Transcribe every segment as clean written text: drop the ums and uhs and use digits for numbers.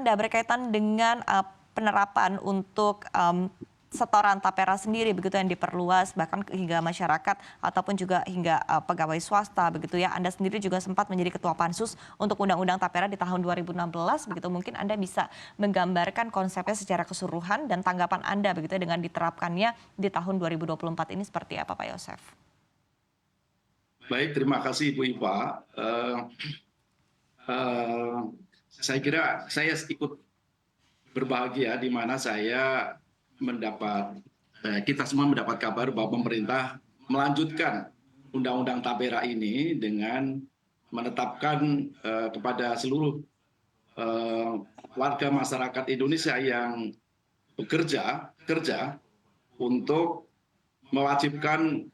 Anda berkaitan dengan penerapan untuk setoran tapera sendiri begitu yang diperluas bahkan hingga masyarakat ataupun juga hingga pegawai swasta begitu ya. Anda sendiri juga sempat menjadi ketua pansus untuk undang-undang tapera di tahun 2016 begitu. Mungkin Anda bisa menggambarkan konsepnya secara keseluruhan dan tanggapan Anda begitu ya dengan diterapkannya di tahun 2024 ini seperti apa Pak Yosef? Baik, terima kasih Bu Iva. Saya kira saya ikut berbahagia di mana saya kita semua mendapat kabar bahwa pemerintah melanjutkan Undang-Undang Tapera ini dengan menetapkan kepada seluruh warga masyarakat Indonesia yang kerja untuk mewajibkan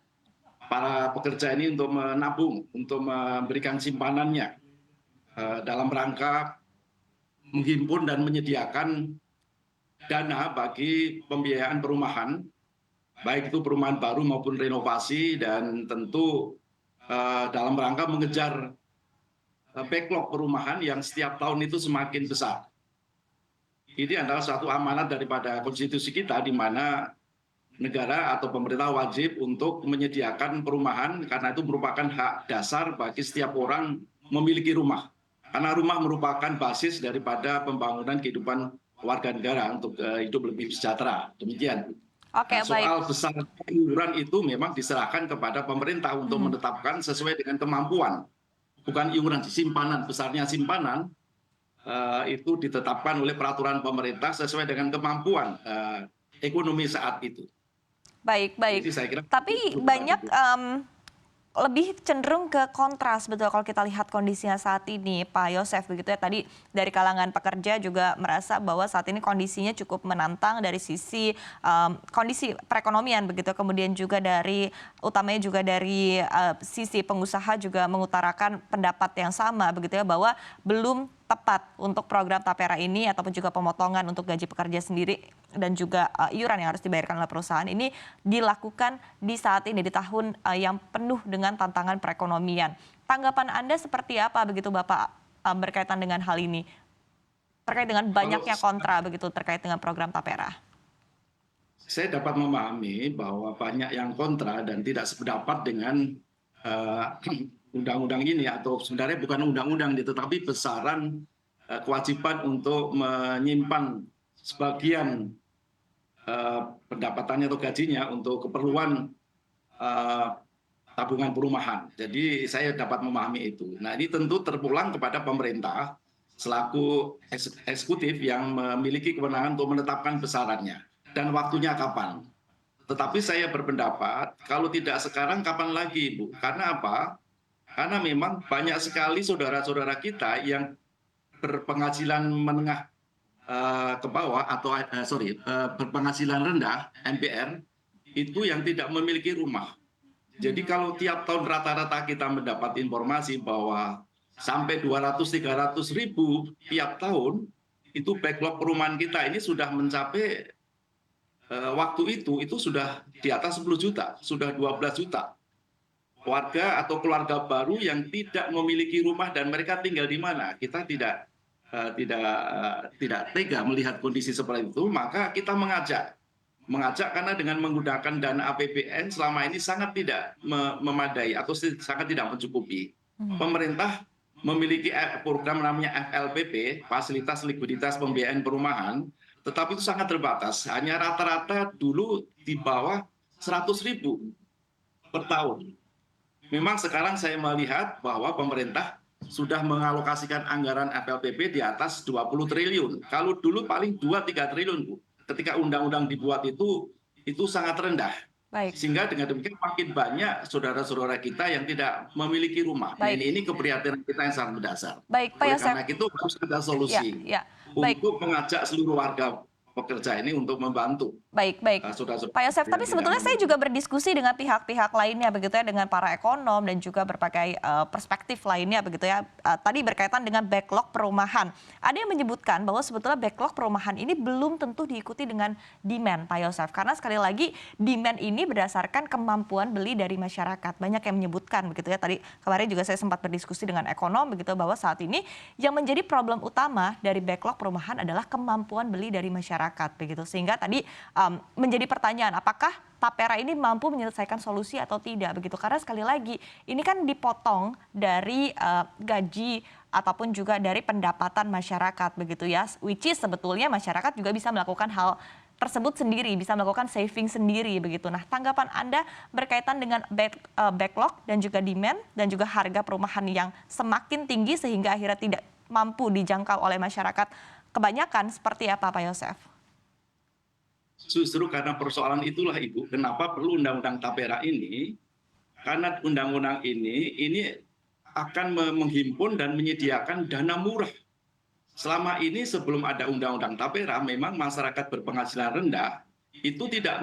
para pekerja ini untuk menabung, untuk memberikan simpanannya dalam rangka menghimpun dan menyediakan dana bagi pembiayaan perumahan, baik itu perumahan baru maupun renovasi, dan tentu dalam rangka mengejar backlog perumahan yang setiap tahun itu semakin besar. Ini adalah suatu amanat daripada konstitusi kita di mana negara atau pemerintah wajib untuk menyediakan perumahan karena itu merupakan hak dasar bagi setiap orang memiliki rumah. Karena rumah merupakan basis daripada pembangunan kehidupan warga negara untuk hidup lebih sejahtera. Demikian. Oke, baik. Soal besar iuran itu memang diserahkan kepada pemerintah untuk menetapkan sesuai dengan kemampuan. Bukan iuran, simpanan, besarnya simpanan itu ditetapkan oleh peraturan pemerintah sesuai dengan kemampuan ekonomi saat itu. Baik. Jadi saya kira Tapi banyak lebih cenderung ke kontras betul kalau kita lihat kondisinya saat ini Pak Yosef begitu ya. Tadi dari kalangan pekerja juga merasa bahwa saat ini kondisinya cukup menantang dari sisi kondisi perekonomian begitu. Kemudian juga utamanya juga dari sisi pengusaha juga mengutarakan pendapat yang sama begitu ya, bahwa belum tepat untuk program tapera ini ataupun juga pemotongan untuk gaji pekerja sendiri dan juga iuran yang harus dibayarkan oleh perusahaan ini dilakukan di saat ini di tahun yang penuh dengan tantangan perekonomian. Tanggapan Anda seperti apa begitu Bapak berkaitan dengan hal ini? Terkait dengan banyaknya kontra begitu terkait dengan program tapera. Saya dapat memahami bahwa banyak yang kontra dan tidak sependapat dengan undang-undang ini, atau sebenarnya bukan undang-undang tetapi besaran kewajiban untuk menyimpan sebagian pendapatannya atau gajinya untuk keperluan tabungan perumahan. Jadi saya dapat memahami itu. Nah, ini tentu terpulang kepada pemerintah selaku eksekutif yang memiliki kewenangan untuk menetapkan besarannya dan waktunya kapan. Tetapi saya berpendapat kalau tidak sekarang kapan lagi, Bu? Karena apa? Karena memang banyak sekali saudara-saudara kita yang berpenghasilan menengah ke bawah atau berpenghasilan rendah (MPR) itu yang tidak memiliki rumah. Jadi kalau tiap tahun rata-rata kita mendapat informasi bahwa sampai 200-300 ribu tiap tahun, itu backlog perumahan kita ini sudah mencapai waktu itu sudah di atas 10 juta, sudah 12 juta. Warga atau keluarga baru yang tidak memiliki rumah dan mereka tinggal di mana, kita tidak tega melihat kondisi seperti itu, maka kita mengajak karena dengan menggunakan dana APBN selama ini sangat tidak memadai atau sangat tidak mencukupi. Pemerintah memiliki program namanya FLPP, Fasilitas Likuiditas Pembiayaan Perumahan, tetapi itu sangat terbatas, hanya rata-rata dulu di bawah 100 ribu per tahun. Memang sekarang saya melihat bahwa pemerintah sudah mengalokasikan anggaran FLPP di atas 20 triliun. Kalau dulu paling 2-3 triliun, Bu. Ketika undang-undang dibuat itu sangat rendah. Baik. Sehingga dengan demikian makin banyak saudara-saudara kita yang tidak memiliki rumah. Nah, ini keprihatinan kita yang sangat mendasar. Baik, Pak Oleh Yosef. karena itu harus ada solusi untuk mengajak seluruh warga pekerja ini untuk membantu Baik, baik. saudara-saudara Pak Yosef, yang tapi tidak sebetulnya saya mampu. juga berdiskusi dengan pihak-pihak lainnya begitu ya, dengan para ekonom dan juga berbagai perspektif lainnya begitu ya. Tadi berkaitan dengan backlog perumahan. Ada yang menyebutkan bahwa sebetulnya backlog perumahan ini belum tentu diikuti dengan demand, Pak Yosef. Karena sekali lagi demand ini berdasarkan kemampuan beli dari masyarakat. Banyak yang menyebutkan begitu ya. Tadi kemarin juga saya sempat berdiskusi dengan ekonom begitu bahwa saat ini yang menjadi problem utama dari backlog perumahan adalah kemampuan beli dari masyarakat begitu. Sehingga tadi menjadi pertanyaan apakah Tapera ini mampu menyelesaikan solusi atau tidak begitu, karena sekali lagi ini kan dipotong dari gaji ataupun juga dari pendapatan masyarakat begitu ya, which is sebetulnya masyarakat juga bisa melakukan hal tersebut sendiri, bisa melakukan saving sendiri begitu. Nah, tanggapan Anda berkaitan dengan backlog dan juga demand dan juga harga perumahan yang semakin tinggi sehingga akhirnya tidak mampu dijangkau oleh masyarakat kebanyakan, seperti apa Pak Yosef? Justru karena persoalan itulah Ibu, kenapa perlu undang-undang Tapera ini, karena undang-undang ini akan menghimpun dan menyediakan dana murah. Selama ini sebelum ada undang-undang Tapera, memang masyarakat berpenghasilan rendah itu tidak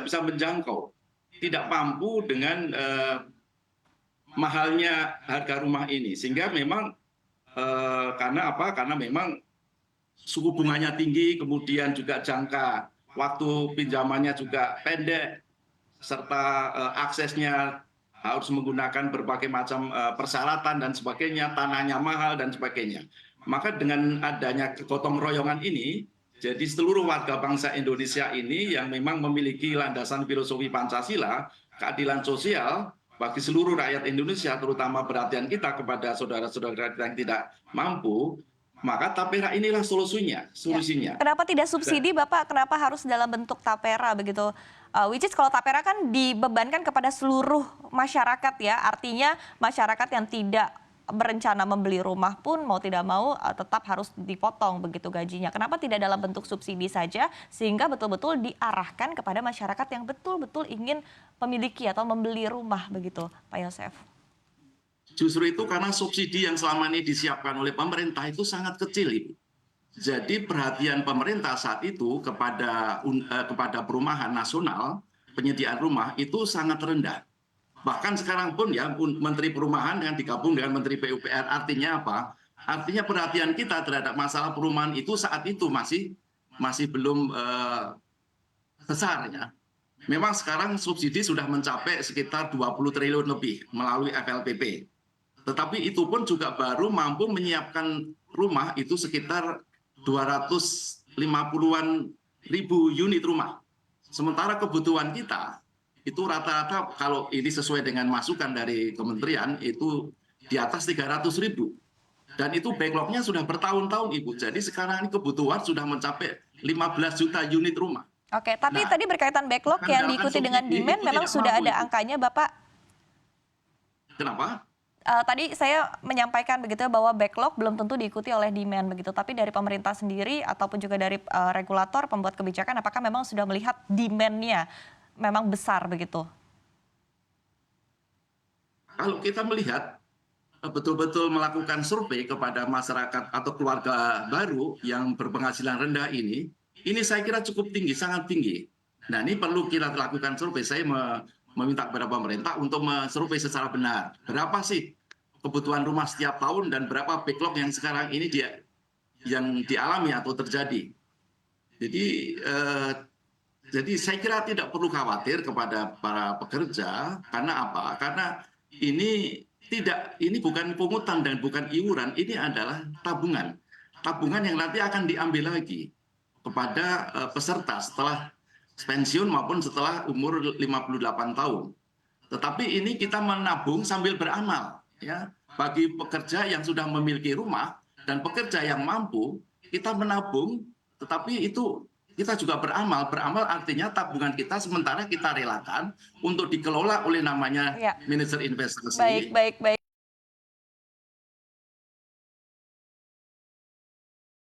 bisa menjangkau, tidak mampu dengan mahalnya harga rumah ini. Sehingga memang karena apa? Karena memang suku bunganya tinggi, kemudian juga jangka waktu pinjamannya juga pendek, serta aksesnya harus menggunakan berbagai macam persyaratan dan sebagainya, tanahnya mahal dan sebagainya. Maka dengan adanya gotong royongan ini, jadi seluruh warga bangsa Indonesia ini yang memang memiliki landasan filosofi Pancasila, keadilan sosial bagi seluruh rakyat Indonesia, terutama perhatian kita kepada saudara-saudara kita yang tidak mampu, maka Tapera inilah solusinya. Ya. Kenapa tidak subsidi, Bapak? Kenapa harus dalam bentuk tapera begitu? Which is kalau tapera kan dibebankan kepada seluruh masyarakat ya. Artinya masyarakat yang tidak berencana membeli rumah pun mau tidak mau tetap harus dipotong begitu gajinya. Kenapa tidak dalam bentuk subsidi saja sehingga betul-betul diarahkan kepada masyarakat yang betul-betul ingin memiliki atau membeli rumah begitu, Pak Yosef? Justru itu karena subsidi yang selama ini disiapkan oleh pemerintah itu sangat kecil, Ibu. Jadi perhatian pemerintah saat itu kepada perumahan nasional, penyediaan rumah itu sangat rendah. Bahkan sekarang pun ya Menteri Perumahan yang digabung dengan Menteri PUPR, artinya apa? Artinya perhatian kita terhadap masalah perumahan itu saat itu masih belum besar ya. Memang sekarang subsidi sudah mencapai sekitar 20 triliun lebih melalui FLPP. Tetapi itu pun juga baru mampu menyiapkan rumah itu sekitar 250-an ribu unit rumah. Sementara kebutuhan kita itu rata-rata kalau ini sesuai dengan masukan dari kementerian itu di atas 300.000. Dan itu backlognya sudah bertahun-tahun, Ibu. Jadi sekarang ini kebutuhan sudah mencapai 15 juta unit rumah. Oke, tapi Nah, tadi berkaitan backlog yang diikuti dengan demand memang sudah ada angkanya, Bapak. Kenapa? Tadi saya menyampaikan begitu ya bahwa backlog belum tentu diikuti oleh demand begitu, tapi dari pemerintah sendiri ataupun juga dari regulator pembuat kebijakan, apakah memang sudah melihat demand-nya memang besar begitu? Kalau kita melihat betul-betul melakukan survei kepada masyarakat atau keluarga baru yang berpenghasilan rendah ini saya kira cukup tinggi, sangat tinggi. Nah, ini perlu kita lakukan survei. Saya meminta kepada pemerintah untuk mensurvei secara benar. Berapa sih kebutuhan rumah setiap tahun dan berapa backlog yang sekarang ini yang dialami atau terjadi. Jadi saya kira tidak perlu khawatir kepada para pekerja. Karena apa? Karena ini bukan pungutan dan bukan iuran, ini adalah tabungan. Tabungan yang nanti akan diambil lagi kepada peserta setelah pensiun maupun setelah umur 58 tahun. Tetapi ini kita menabung sambil beramal, ya. Bagi pekerja yang sudah memiliki rumah dan pekerja yang mampu, kita menabung, tetapi itu kita juga beramal. Beramal artinya tabungan kita sementara kita relakan untuk dikelola oleh namanya manajer investasi. Baik.